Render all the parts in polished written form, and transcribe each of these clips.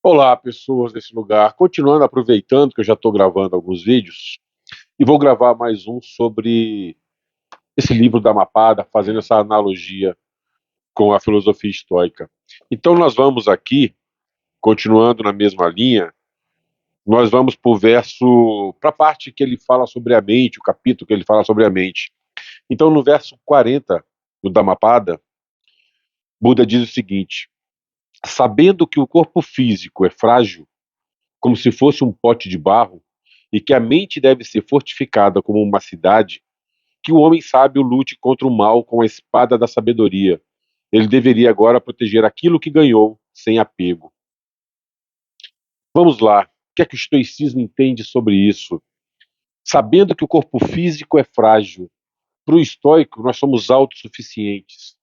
Olá, pessoas desse lugar. Continuando, aproveitando que eu já estou gravando alguns vídeos, e vou gravar mais um sobre esse livro da Mapada, fazendo essa analogia com a filosofia estoica. Então, nós vamos aqui, continuando na mesma linha, nós vamos para a parte que ele fala sobre a mente, o capítulo que ele fala sobre a mente. Então, no verso 40 do Dhammapada, Buda diz o seguinte: sabendo que o corpo físico é frágil, como se fosse um pote de barro, e que a mente deve ser fortificada como uma cidade, que o homem sábio lute contra o mal com a espada da sabedoria. Ele deveria agora proteger aquilo que ganhou, sem apego. Vamos lá. O que é que o estoicismo entende sobre isso? Sabendo que o corpo físico é frágil, para o estoico nós somos autossuficientes.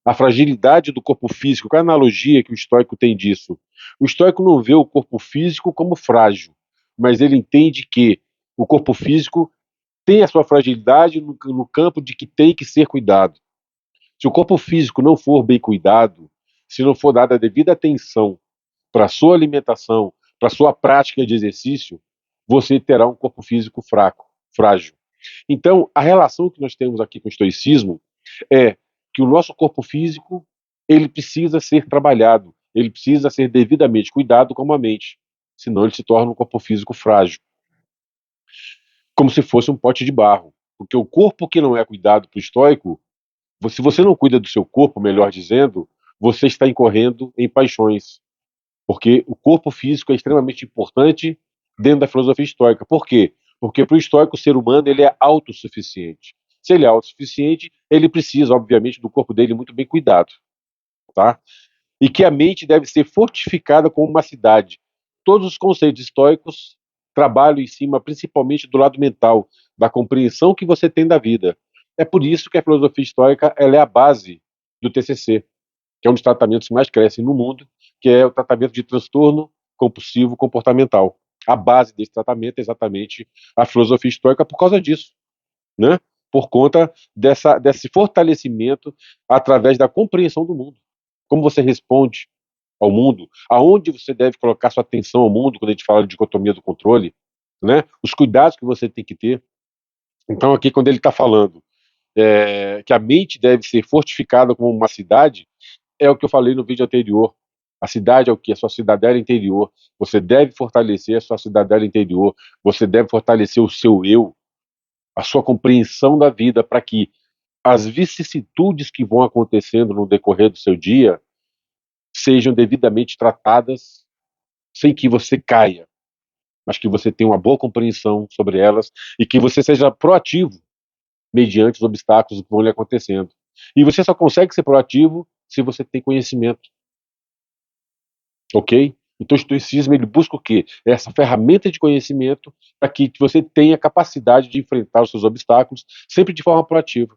A fragilidade do corpo físico, qual é a analogia que o estoico tem disso? O estoico não vê o corpo físico como frágil, mas ele entende que o corpo físico tem a sua fragilidade no campo de que tem que ser cuidado. Se o corpo físico não for bem cuidado, se não for dada a devida atenção para a sua alimentação, para a sua prática de exercício, você terá um corpo físico fraco, frágil. Então, a relação que nós temos aqui com o estoicismo é que o nosso corpo físico ele precisa ser trabalhado, ele precisa ser devidamente cuidado como a mente, senão ele se torna um corpo físico frágil, como se fosse um pote de barro. Porque o corpo que não é cuidado para o estoico, se você não cuida do seu corpo, melhor dizendo, você está incorrendo em paixões. Porque o corpo físico é extremamente importante dentro da filosofia estoica. Por quê? Porque para o estoico, o ser humano ele é autossuficiente. Se ele é autossuficiente, ele precisa, obviamente, do corpo dele muito bem cuidado. Tá? E que a mente deve ser fortificada como uma cidade. Todos os conceitos estoicos trabalham em cima, principalmente do lado mental, da compreensão que você tem da vida. É por isso que a filosofia estoica ela é a base do TCC, que é um dos tratamentos que mais crescem no mundo, que é o tratamento de transtorno compulsivo comportamental. A base desse tratamento é exatamente a filosofia estoica por causa disso, né? Por conta desse fortalecimento através da compreensão do mundo. Como você responde ao mundo, aonde você deve colocar sua atenção ao mundo quando a gente fala de dicotomia do controle, né? Os cuidados que você tem que ter. Então, aqui, quando ele está falando que a mente deve ser fortificada como uma cidade, é o que eu falei no vídeo anterior. A cidade é o que? A sua cidadela interior. Você deve fortalecer a sua cidadela interior. Você deve fortalecer o seu eu, a sua compreensão da vida, para que as vicissitudes que vão acontecendo no decorrer do seu dia sejam devidamente tratadas sem que você caia, mas que você tenha uma boa compreensão sobre elas e que você seja proativo mediante os obstáculos que vão lhe acontecendo. E você só consegue ser proativo se você tem conhecimento. Ok? Então o estoicismo ele busca o quê? Essa ferramenta de conhecimento para que você tenha capacidade de enfrentar os seus obstáculos sempre de forma proativa.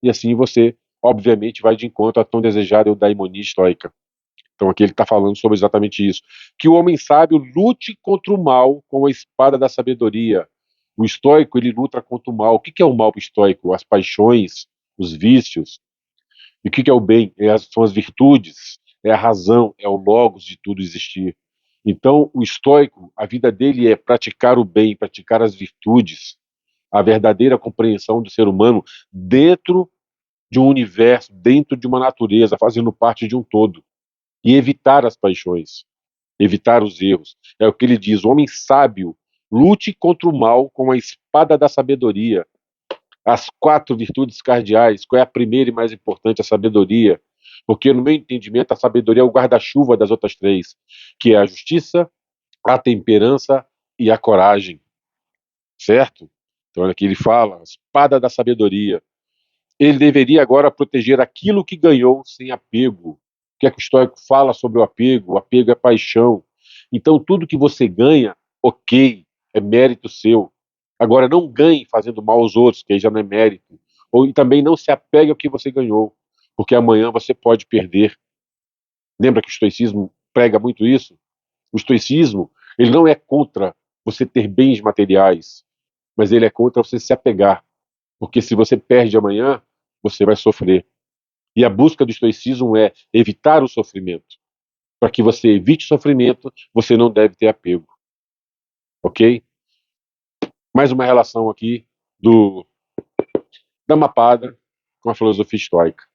E assim você, obviamente, vai de encontro à tão desejada eudaimonia estoica. Então aqui ele está falando sobre exatamente isso. Que o homem sábio lute contra o mal com a espada da sabedoria. O estoico ele luta contra o mal. O que é o mal estoico? As paixões, os vícios. E o que é o bem? São as virtudes, é a razão, é o logos de tudo existir. Então, o estoico, a vida dele é praticar o bem, praticar as virtudes, a verdadeira compreensão do ser humano dentro de um universo, dentro de uma natureza, fazendo parte de um todo. E evitar as paixões, evitar os erros. É o que ele diz: o homem sábio lute contra o mal com a espada da sabedoria. As quatro virtudes cardeais, qual é a primeira e mais importante? A sabedoria. Porque, no meu entendimento, a sabedoria é o guarda-chuva das outras três, que é a justiça, a temperança e a coragem. Certo? Então, aqui ele fala, a espada da sabedoria. Ele deveria agora proteger aquilo que ganhou sem apego. O que é que o estoico fala sobre o apego? O apego é paixão. Então, tudo que você ganha, ok, é mérito seu. Agora, não ganhe fazendo mal aos outros, que aí já não é mérito. E também não se apegue ao que você ganhou, porque amanhã você pode perder. Lembra que o estoicismo prega muito isso? O estoicismo, ele não é contra você ter bens materiais, mas ele é contra você se apegar. Porque se você perde amanhã, você vai sofrer. E a busca do estoicismo é evitar o sofrimento. Para que você evite sofrimento, você não deve ter apego. Ok? Mais uma relação aqui do Dhammapada com a filosofia estoica.